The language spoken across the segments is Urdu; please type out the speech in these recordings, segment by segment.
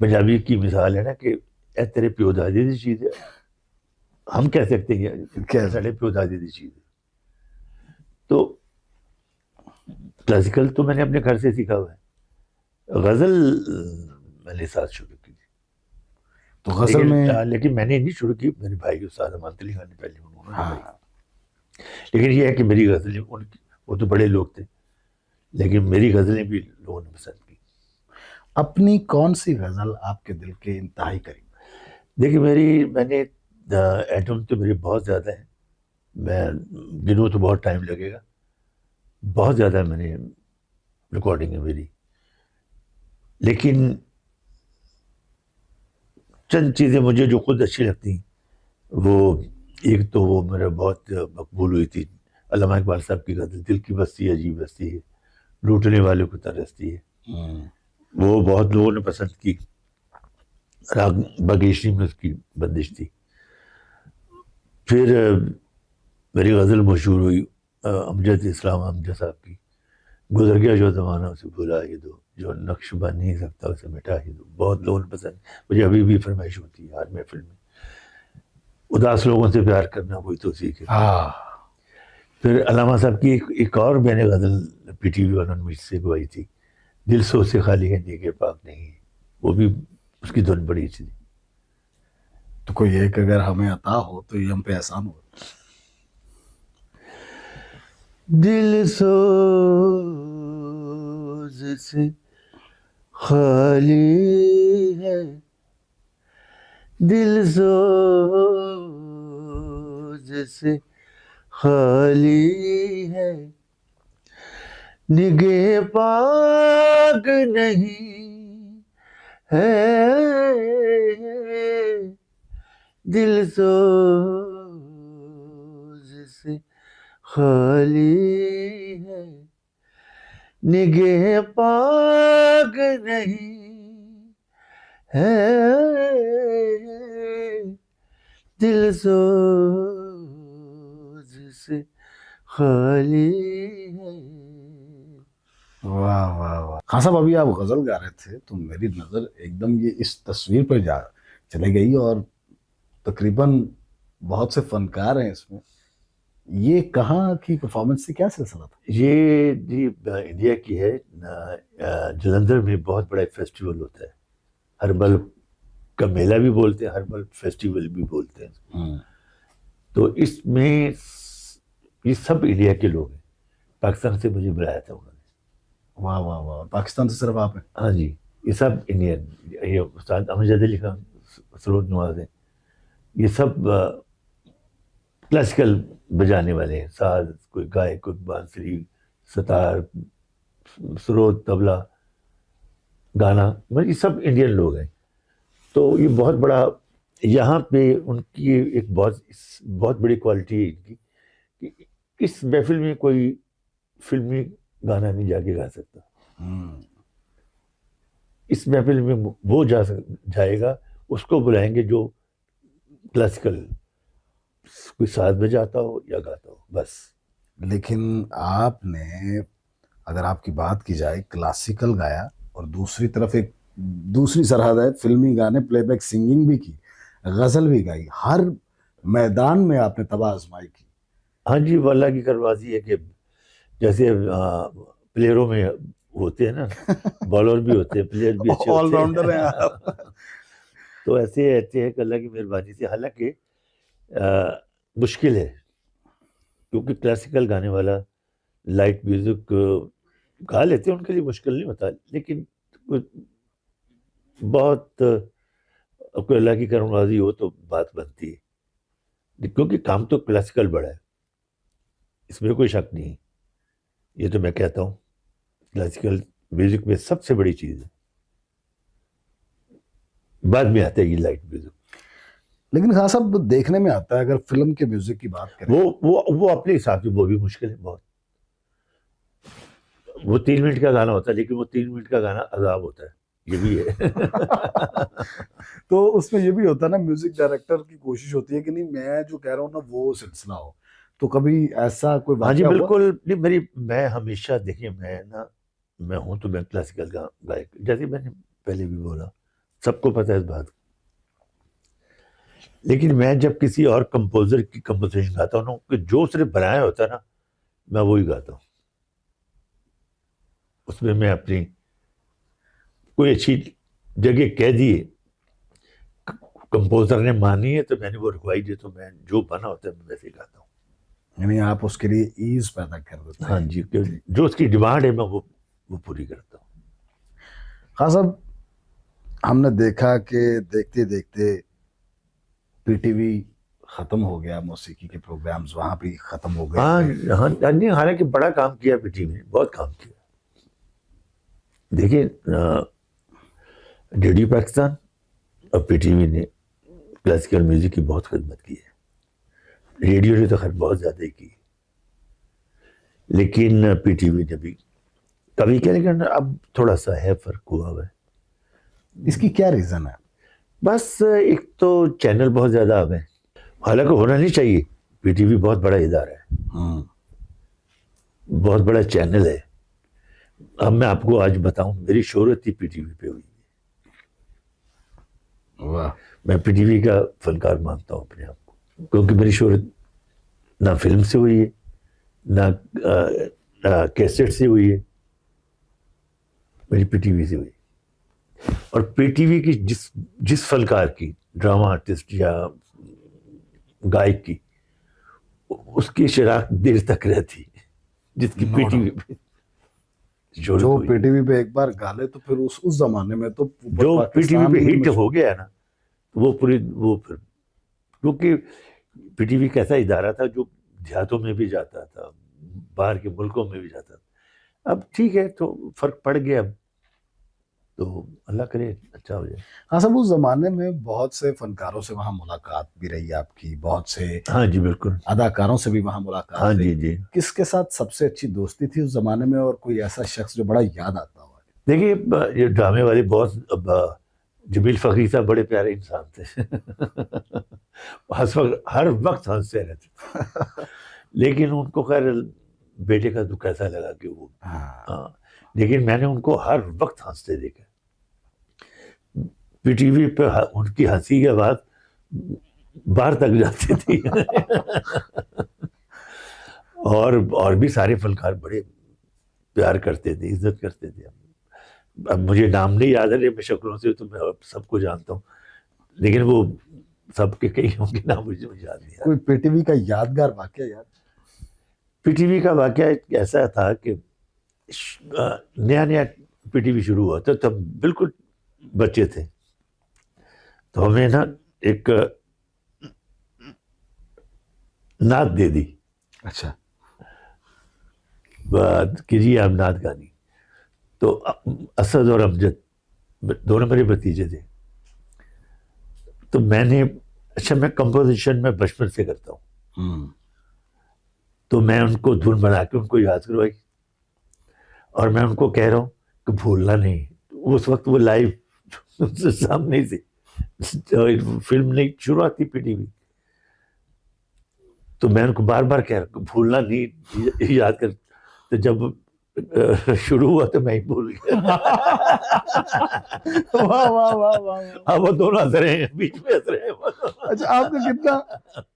پنجابی کی مثال ہے نا کہ اے تیرے پیو دادی دی چیز ہے، ہم کہہ سکتے ہیں کہ سارے پیو دادی دی چیز ہے. تو کلاسیکل تو میں نے اپنے گھر سے سیکھا ہوا ہے. غزل میں نے ساتھ شروع کی تھی، تو غزل میں لیکن میں نے نہیں شروع کی، میرے بھائی استاد امان علی خان نے پہلے انہوں نے. لیکن یہ ہے کہ میری غزلیں ان کی، وہ تو بڑے لوگ تھے لیکن میری غزلیں بھی لوگوں نے پسند کی. اپنی کون سی غزل آپ کے دل کے انتہائی قریب؟ دیکھیے میں نے ایٹم تو میرے بہت زیادہ ہیں، میں گنوں تو بہت ٹائم لگے گا، بہت زیادہ میں نے ریکارڈنگ ہے میری. لیکن چند چیزیں مجھے جو خود اچھی لگتی ہیں، وہ ایک تو وہ میرا بہت مقبول ہوئی تھی علامہ اقبال صاحب کی غزل دل کی بستی عجیب بستی ہے، لوٹنے والے کو ترستی ہے. وہ بہت لوگوں نے پسند کی، راگ باگیشری میں اس کی بندش تھی. پھر میری غزل مشہور ہوئی امجد اسلام امجد صاحب کی، گزر گیا جو زمانہ اسے بھلا ہی دو، جو نقش بن نہیں سکتا اسے مٹا ہی دو. بہت لوگوں نے پسند، مجھے ابھی بھی فرمائش ہوتی ہے ہر محفل میں. اداس لوگوں سے پیار کرنا وہی تو سیکھے. پھر علامہ صاحب کی ایک اور میں نے غزل پی ٹی وی والوں نے مجھ سے گوائی تھی، دل سوچ سے خالی ہے نیک پاک نہیں، وہ بھی اس کی دھن بڑی اچھی تھی. تو کوئی ایک اگر ہمیں عطا ہو تو یہ ہم پہ احسان ہو. دل سوز سے خالی ہے، دل سوز سے خالی ہے، نگہ پاک نہیں ہے، دل سوز سے خالی ہے، نگہ پاک نہیں ہے، دل سوز سے خالی ہے. واہ واہ واہ. خان صاحب ابھی آپ غزل گا رہے تھے تو میری نظر ایک دم یہ اس تصویر پر چلے گئی، اور تقریباً بہت سے فنکار ہیں اس میں. یہ کہاں کی پرفارمنس سے کیا سلسلہ تھا؟ یہ جی انڈیا کی ہے، جلندھر میں بہت بڑا فیسٹیول ہوتا ہے، ہربل کا میلہ بھی بولتے ہیں، ہربل فیسٹیول بھی بولتے ہیں. تو اس میں یہ سب انڈیا کے لوگ ہیں، پاکستان سے مجھے بلایا تھا انہوں نے. واہ واہ واہ. پاکستان سے صرف آپ ہیں؟ ہاں جی، یہ سب انڈین، یہ استاد امجد علی خان، سرود نواز ہیں، یہ سب کلاسیکل بجانے والے ہیں، ساز، کوئی گائے، کوئی بانسری، ستار، سرود، طبلہ، گانا، مطلب یہ سب انڈین لوگ ہیں. تو یہ بہت بڑا، یہاں پہ ان کی ایک بہت بڑی کوالٹی ہے ان کی کہ اس محفل میں کوئی فلمی گانا نہیں جا کے گا سکتا. اس محفل میں وہ جائے گا، اس کو بلائیں گے جو کلاسیکل کوئی ساز بجاتا ہو یا گاتا ہو بس. لیکن آپ نے، اگر آپ کی بات کی جائے، کلاسیکل گایا اور دوسری طرف ایک دوسری سرحد ہے فلمی گانے، پلے بیک سنگنگ بھی کی، غزل بھی گائی، ہر میدان میں آپ نے تباہ آزمائی کی. ہاں جی، وہ اللہ کی کروازی ہے کہ جیسے پلیئروں میں ہوتے ہیں نا، بالر بھی ہوتے ہیں، پلیئر بھی اچھے آل ہوتے راؤنڈر ہیں آپ. تو ایسے ہے کہ اللہ کی مہربانی سے، حالانکہ مشکل ہے کیونکہ کلاسیکل گانے والا لائٹ میوزک گا لیتے ہیں، ان کے لیے مشکل نہیں ہوتا، لیکن بہت کوئی اللہ کی کرم ہو تو بات بنتی ہے، کیونکہ کام تو کلاسیکل بڑا ہے، اس میں کوئی شک نہیں ہے. یہ تو میں کہتا ہوں کلاسیکل میوزک میں سب سے بڑی چیز ہے، بعد میں آتا ہے یہ لائٹ میوزک. لیکن خان صاحب دیکھنے میں آتا ہے، اگر فلم کے میوزک کی بات کریں، وہ اپنے حساب سے وہ بھی مشکل ہے بہت. وہ 3 منٹ کا گانا ہوتا ہے، لیکن وہ 3 منٹ کا گانا عذاب ہوتا ہے، یہ بھی ہے. تو اس میں یہ بھی ہوتا ہے نا، میوزک ڈائریکٹر کی کوشش ہوتی ہے کہ نہیں میں جو کہہ رہا ہوں نا وہ سلسلہ ہو. تو کبھی ایسا کوئی ہاں جی واقعہ ہوا؟ بالکل. میں ہمیشہ دیکھیے، میں ہوں تو میں کلاسیکل گائک، جیسے میں نے پہلے بھی بولا سب کو پتہ ہے اس بات. لیکن میں جب کسی اور کمپوزر کی کمپوزیشن گاتا ہوں نا کہ جو اس نے بنایا ہوتا ہے نا میں وہی گاتا ہوں. اس میں اپنی کوئی اچھی جگہ کہہ دیے کمپوزر نے مانی ہے تو میں نے وہ رکوائی دی تو میں جو بنا ہوتا ہے میں ویسے ہی گاتا ہوں. یعنی آپ اس کے لیے ایز پیدا کر دیتے ہیں. ہاں جی, کہ جو اس کی ڈیمانڈ ہے میں وہ پوری کرتا ہوں. خان صاحب ہم نے دیکھا کہ دیکھتے دیکھتے پی ٹی وی ختم ہو گیا, موسیقی کے پروگرامز وہاں بھی ختم ہو گئے. ہاں حالانکہ بڑا کام کیا پی ٹی وی نے, بہت کام کیا. دیکھیے ریڈیو پاکستان اور پی ٹی وی نے کلاسیکل میوزک کی بہت خدمت کی ہے. ریڈیو نے تو خیر بہت زیادہ ہی کی, لیکن پی ٹی وی نے بھی کبھی کیا, لیکن اب تھوڑا سا ہے فرق ہوا ہے. اس کی کیا ریزن ہے؟ بس ایک تو چینل بہت زیادہ آ گئے, حالانکہ ہونا نہیں چاہیے. پی ٹی وی بہت بڑا ادارہ ہے, بہت بڑا چینل ہے. اب میں آپ کو آج بتاؤں, میری شہرت ہی پی ٹی وی پہ ہوئی. واہ. میں پی ٹی وی کا فنکار مانتا ہوں اپنے آپ کو, کیونکہ میری شہرت نہ فلم سے ہوئی ہے نہ کیسٹ سے ہوئی ہے, میری پی ٹی وی سے ہوئی. اور پی ٹی وی کی جس فنکار کی, ڈرامہ آرٹسٹ یا گائک کی, اس کی شراکت دیر تک رہتی جس کی پی ٹی وی پہ جو پی ٹی وی پہ ایک بار گالے تو پھر اس زمانے میں تو جو پی ٹی وی پہ ہٹ ہو گیا نا وہ پھر کیونکہ پی ٹی وی ایک ایسا ادارہ تھا جو دیہاتوں میں بھی جاتا تھا, باہر کے ملکوں میں بھی جاتا تھا. اب ٹھیک ہے تو فرق پڑ گیا, اب تو اللہ کرے اچھا ہو جائے. ہاں صاحب اس زمانے میں بہت سے فنکاروں سے وہاں ملاقات بھی رہی آپ کی, بہت سے ہاں جی بالکل, اداکاروں سے بھی وہاں ملاقات ہاں رہی. جی. کس کے ساتھ سب سے اچھی دوستی تھی اس زمانے میں, اور کوئی ایسا شخص جو بڑا یاد آتا ہو؟ دیکھیے یہ ڈرامے والے بہت, جمیل فقیر صاحب بڑے پیارے انسان تھے, ہر وقت ہنستے رہتے. لیکن ان کو خیر بیٹے کا دکھ ایسا لگا کہ وہ, لیکن میں نے ان کو ہر وقت ہنستے دیکھا. پی ٹی وی پہ ان کی ہنسی کی آواز باہر تک جاتی تھی. اور بھی سارے فنکار بڑے پیار کرتے تھے, عزت کرتے تھے. اب مجھے نام نہیں یاد ہے, میں شکلوں سے تو میں سب کو جانتا ہوں, لیکن وہ سب کے کئی ہوں گے نام مجھے یاد نہیں. کوئی پی ٹی وی کا یادگار واقعہ یاد؟ پی ٹی وی کا واقعہ ایسا تھا کہ نیا پی ٹی وی شروع ہوا تھا, تب بالکل بچے تھے, تو ہمیں نا ایک نعت دے دی. اچھا. کہ جی آپ نعت گانی. تو اسد اور امجد دونوں میرے بھتیجے تھے, تو میں نے, اچھا میں کمپوزیشن میں بچپن سے کرتا ہوں, تو میں ان کو دھن بنا کے ان کو یاد کروائی, اور میں ان کو کہہ رہا ہوں کہ بھولنا نہیں. اس وقت وہ لائیو سامنے سے فلم نہیں شروعات تھی پی ٹی وی, تو میں ان کو بار بار کہہ رہا ہوں کہ بھولنا نہیں, یاد کر. تو جب شروع ہوا تو میں ہی بھول گیا. اب وہ دونوں ہنس رہے ہیں, بیچ میں ہنس رہے ہیں. اچھا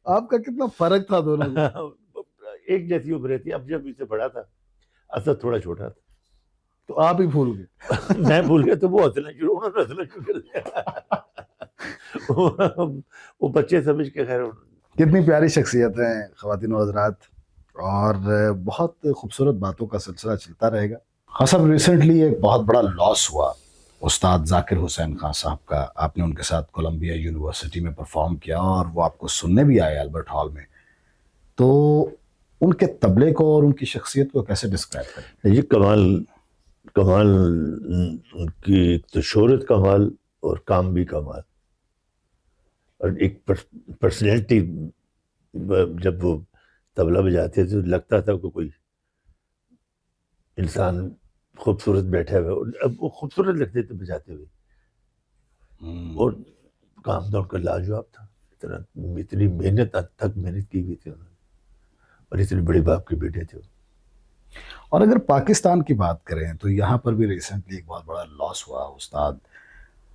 آپ کا کتنا فرق تھا دونوں میں؟ ایک جیسی عمریں تھی. اب جب اسے بڑا تھا, اسد تھوڑا چھوٹا تھا, تو آپ ہی بھول گئے. میں بھول گیا تو وہ ہنسنا شروع, انہوں نے ہنسنا شروع کر دیا. وہ بچے سمجھ کے خیر. کتنی پیاری شخصیت ہیں خواتین و حضرات, اور بہت خوبصورت باتوں کا سلسلہ چلتا رہے گا. ہاں صاحب ریسنٹلی ایک بہت بڑا لاس ہوا استاد ذاکر حسین خان صاحب کا. آپ نے ان کے ساتھ کولمبیا یونیورسٹی میں پرفارم کیا, اور وہ آپ کو سننے بھی آئے البرٹ ہال میں. تو ان کے طبلے کو اور ان کی شخصیت کو کیسے ڈسکرائب کریں؟ یہ کمال ان کی ایک تو شہرت کمال اور کام بھی کمال, اور ایک پرسنالٹی. جب وہ طبلہ بجاتے تھے تو لگتا تھا کہ کوئی انسان خوبصورت بیٹھا ہوا ہے. اب وہ خوبصورت لگتے تھے بجاتے ہوئے, اور کام تو ان کا لاجواب تھا. اتنی محنت تک محنت کی ہوئی تھی انہوں نے, اور اتنے بڑے باپ کے بیٹے تھے. اور اگر پاکستان کی بات کریں تو یہاں پر بھی ریسنٹلی ایک بہت بڑا لاس ہوا. استاد